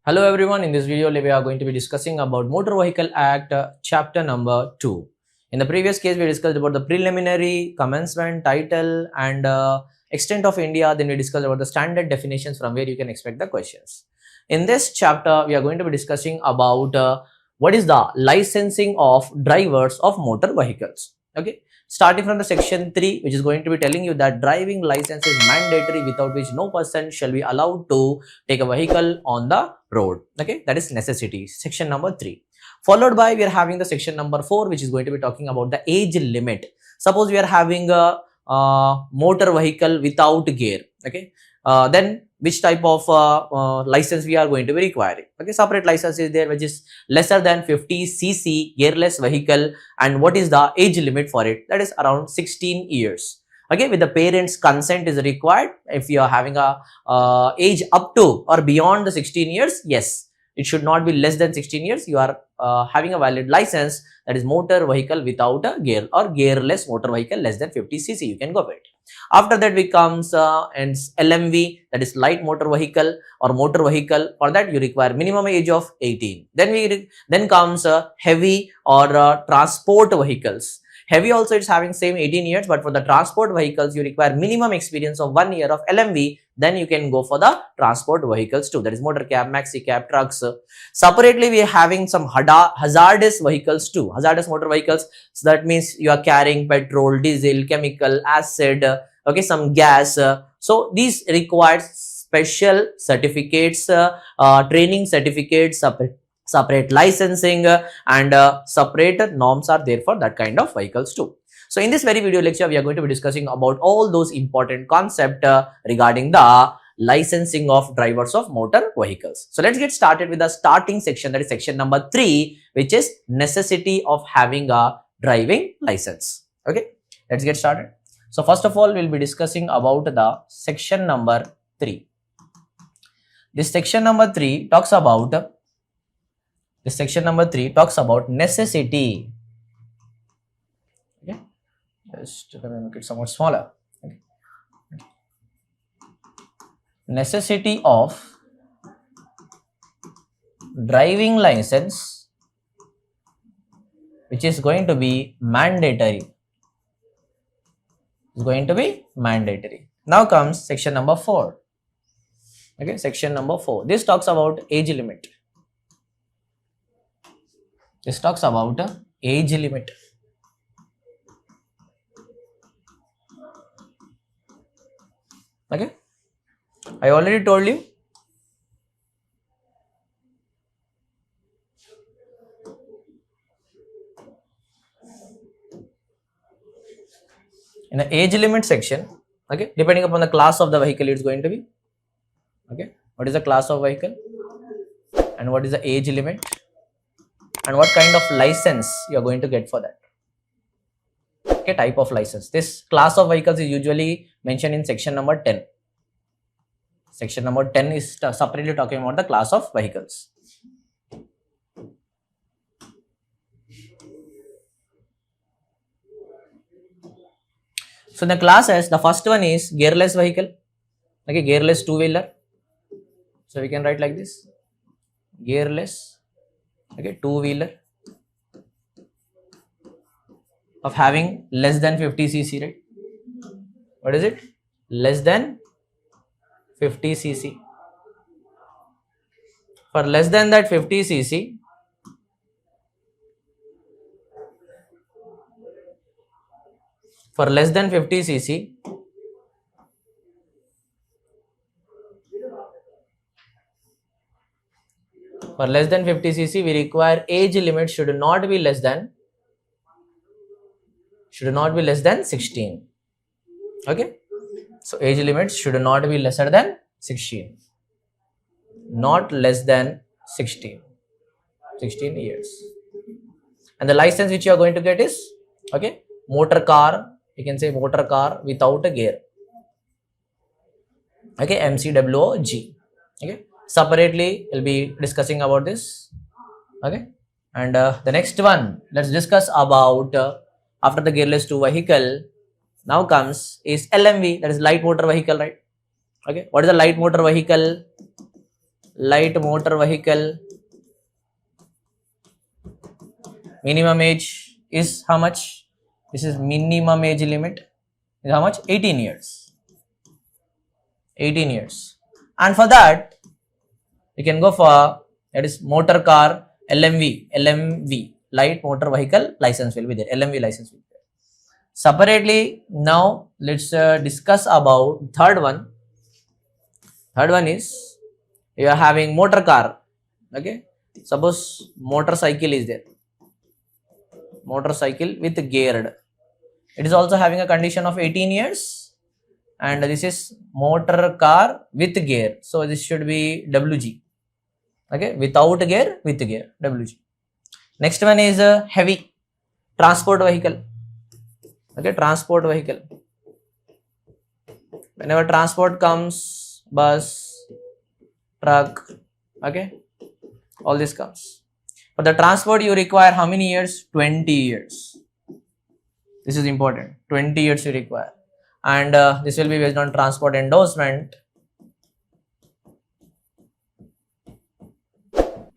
Hello everyone, in this video we are going to be discussing about Motor Vehicle Act chapter number 2. In the previous case we discussed about the preliminary, commencement, title and extent of India. Then we discussed about the standard definitions from where you can expect the questions. In this chapter we are going to be discussing about what is the licensing of drivers of motor vehicles. Okay, starting from the section 3, which is going to be telling you that driving license is mandatory, without which no person shall be allowed to take a vehicle on the road. Okay, that is necessity, section number 3. Followed by we are having the section number 4, which is going to be talking about the age limit. Suppose we are having a motor vehicle without gear. Okay, then which type of license we are going to be requiring. Okay, separate license is there which is lesser than 50cc gearless vehicle, and what is the age limit for it? That is around 16 years. Okay, with the parents' consent is required. If you are having a age up to or beyond the 16 years, yes, it should not be less than 16 years. You are having a valid license, that is motor vehicle without a gear or gearless motor vehicle less than 50cc. You can go for it. After that becomes LMV, that is light motor vehicle or motor vehicle. For that you require minimum age of 18. Then comes heavy or transport vehicles. Heavy also it's having same 18 years, but for the transport vehicles you require minimum experience of 1 year of LMV. Then you can go for the transport vehicles too, that is motor cab, maxi cab, trucks. Separately we are having some hazardous vehicles too, hazardous motor vehicles. So that means you are carrying petrol, diesel, chemical, acid, okay, some gas. So these require special certificates, training certificates, separate licensing and separate norms are there for that kind of vehicles too. So in this very video lecture we are going to be discussing about all those important concepts regarding the licensing of drivers of motor vehicles. So let's get started with the starting section, that is section number 3, which is necessity of having a driving license. Okay, let's get started. So first of all we'll be discussing about the section number 3. This section number 3 talks about necessity. Okay, just let me make it somewhat smaller. Okay. Necessity of driving license, which is going to be mandatory. Now comes section number 4. Okay, section number 4. This talks about age limit. Okay, I already told you in the age limit section. Okay, depending upon the class of the vehicle it's going to be. Okay, what is the class of vehicle and what is the age limit and what kind of license you are going to get for that. Okay, type of license. This class of vehicles is usually mentioned in section number 10. Section number 10 is separately talking about the class of vehicles. So the classes, the first one is gearless vehicle. Okay, gearless two-wheeler. So we can write like this: gearless, okay, two-wheeler of having less than 50cc, right? What is it? Less than 50cc. For less than that 50cc, for less than 50cc, we require age limit should not be less than 16. Okay, so age limit should not be lesser than 16, not less than 16 years. And the license which you are going to get is, okay, motor car, you can say motor car without a gear. Okay, MCWOG. Okay, separately we'll be discussing about this. Okay, and the next one, let's discuss about after the gearless two vehicle, now comes is LMV, that is light motor vehicle, right? Okay, what is a light motor vehicle? light motor vehicle, minimum age is how much? This is minimum age limit is how much? 18 years. 18 years. And for that, you can go for, that is motor car LMV, light motor vehicle license will be there. LMV license will be there. Separately, now let's discuss about third one. Third one is, you are having motor car. Okay, suppose motorcycle is there. Motorcycle with geared. It is also having a condition of 18 years. And this is motor car with gear. So this should be WG. Okay, without gear, with gear, WG. Next one is a heavy transport vehicle. Okay, transport vehicle. Whenever transport comes, bus, truck, okay, all this comes. For the transport, you require how many years? 20 years. This is important. 20 years you require. And this will be based on transport endorsement.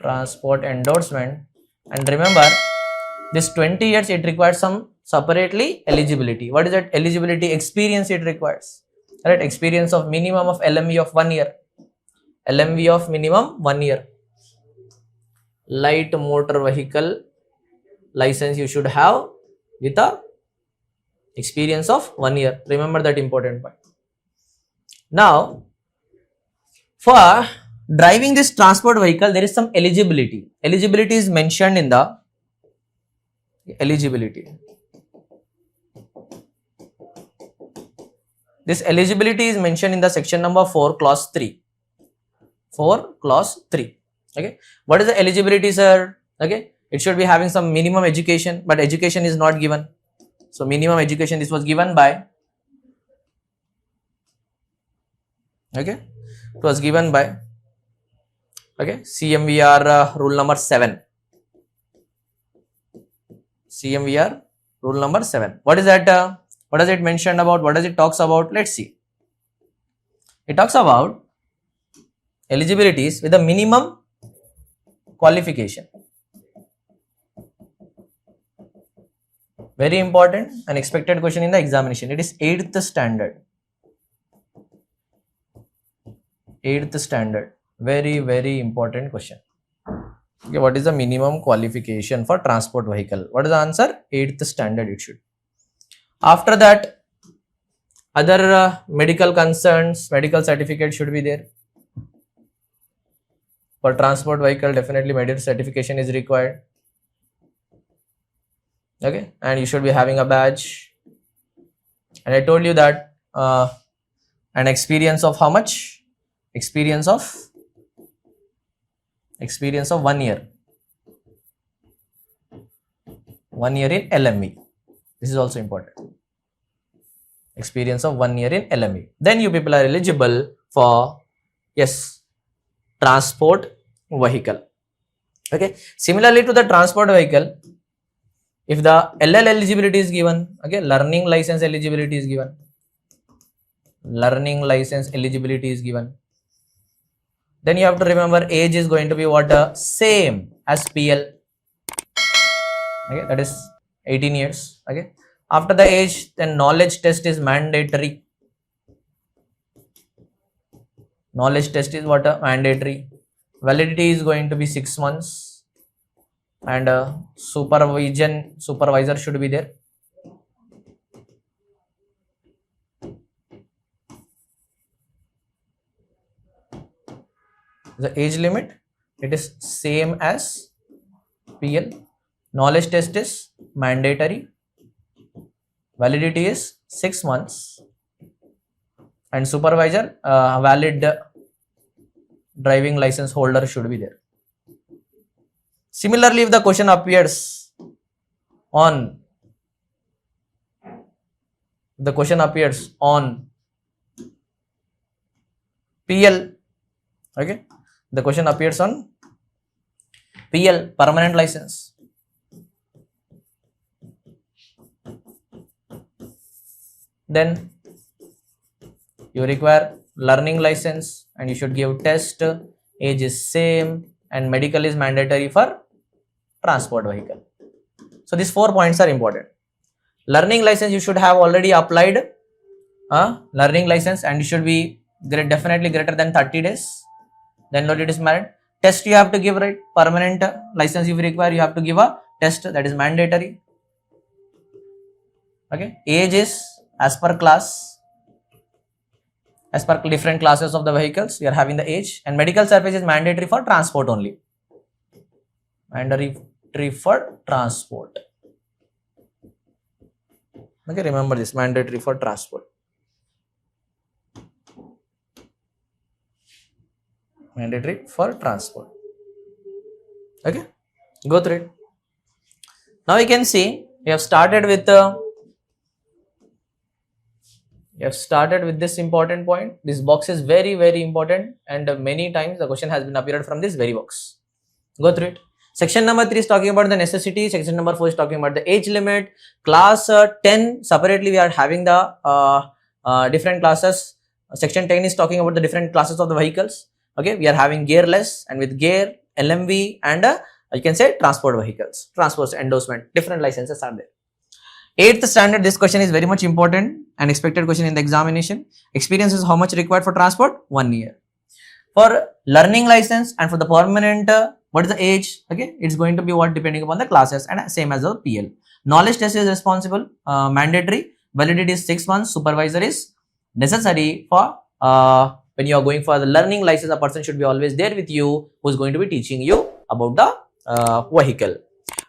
Transport endorsement. And remember, this 20 years it requires some separately eligibility. What is that eligibility? Experience it requires. Right? Experience of minimum of LMV of 1 year. LMV of minimum 1 year. Light motor vehicle license you should have with a experience of 1 year. Remember that important point. Now, for driving this transport vehicle, there is some eligibility. Eligibility is mentioned in the eligibility. This eligibility is mentioned in the section number 4, clause 3. 4, clause 3. Okay. What is the eligibility, sir? Okay. It should be having some minimum education, but education is not given. So minimum education, this was given by, okay, it was given by, okay, CMVR rule number 7. CMVR rule number 7. What is that? What does it mention about? What does it talks about? Let's see. It talks about eligibilities with a minimum qualification. Very important and expected question in the examination. It is 8th standard. 8th standard. Very, very important question. Okay, what is the minimum qualification for transport vehicle? What is the answer? 8th standard it should. After that, other medical concerns, medical certificate should be there. For transport vehicle, definitely medical certification is required. Okay, and you should be having a badge. And I told you that an experience of how much? Experience of 1 year. 1 year in LME. This is also important. Experience of 1 year in LME. Then you people are eligible for, yes, transport vehicle. Okay. Similarly to the transport vehicle, if the LL eligibility is given, okay, learning license eligibility is given. Learning license eligibility is given. Then you have to remember age is going to be what? Same as PL. Okay, that is 18 years. Okay. After the age, then knowledge test is mandatory. Knowledge test is what? Mandatory. Validity is going to be 6 months. And supervisor should be there. The age limit, it is same as PL. Knowledge test is mandatory. Validity is 6 months. And supervisor, valid driving license holder should be there. Similarly, if the question appears on PL, okay, the question appears on PL, permanent license. Then you require learning license and you should give test age is same, and medical is mandatory for transport vehicle. So these 4 points are important. Learning license you should have already applied learning license, and you should be definitely greater than 30 days. Then only it is married. Test you have to give, right? Permanent license if you require, you have to give a test, that is mandatory. Okay. Age is as per class, as per different classes of the vehicles, you are having the age, and medical service is mandatory for transport only. Mandatory for transport. Okay, remember this, mandatory for transport. Mandatory for transport. Okay, go through it. Now you can see we have started with this important point. This box is very, very important, and many times the question has been appeared from this very box. Go through it. Section number 3 is talking about the necessity. Section number 4 is talking about the age limit. Class 10 separately we are having the different classes. Section 10 is talking about the different classes of the vehicles. Okay, we are having gearless and with gear, LMV, and you can say transport vehicles, transport endorsement, different licenses are there. 8th standard, this question is very much important and expected question in the examination. Experience is how much required for transport? 1 year. For learning license and for the permanent, what is the age? Okay, it's going to be what depending upon the classes, and same as the PL. Knowledge test is responsible, mandatory. Validity is 6 months. Supervisory is necessary for when you are going for the learning license. A person should be always there with you who is going to be teaching you about the vehicle.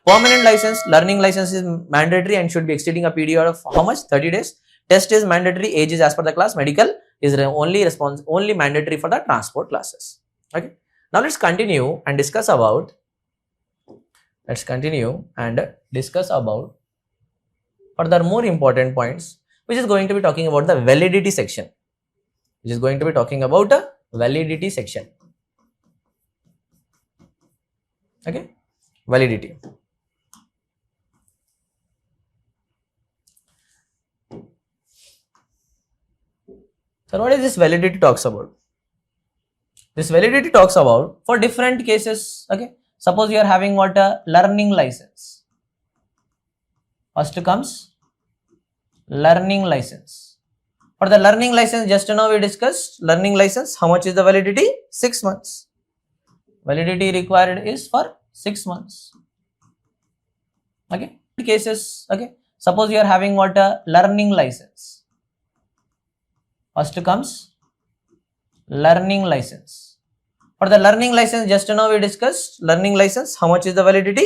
Permanent license, learning license is mandatory and should be exceeding a period of how much? 30 days. Test is mandatory. Age is as per the class. Medical is only mandatory for the transport classes. Okay. Now let's continue and discuss about. Further more important points, which is going to be talking about the validity section. Okay, validity. So what is this validity talks about? This validity talks about for different cases. Okay, suppose you are having what a learning license. First comes learning license. For the learning license, just now we discussed learning license. How much is the validity? 6 months. Validity required is for 6 months. Okay, cases. Okay, suppose you are having what a learning license. First comes learning license. For the learning license, just now we discussed learning license. How much is the validity?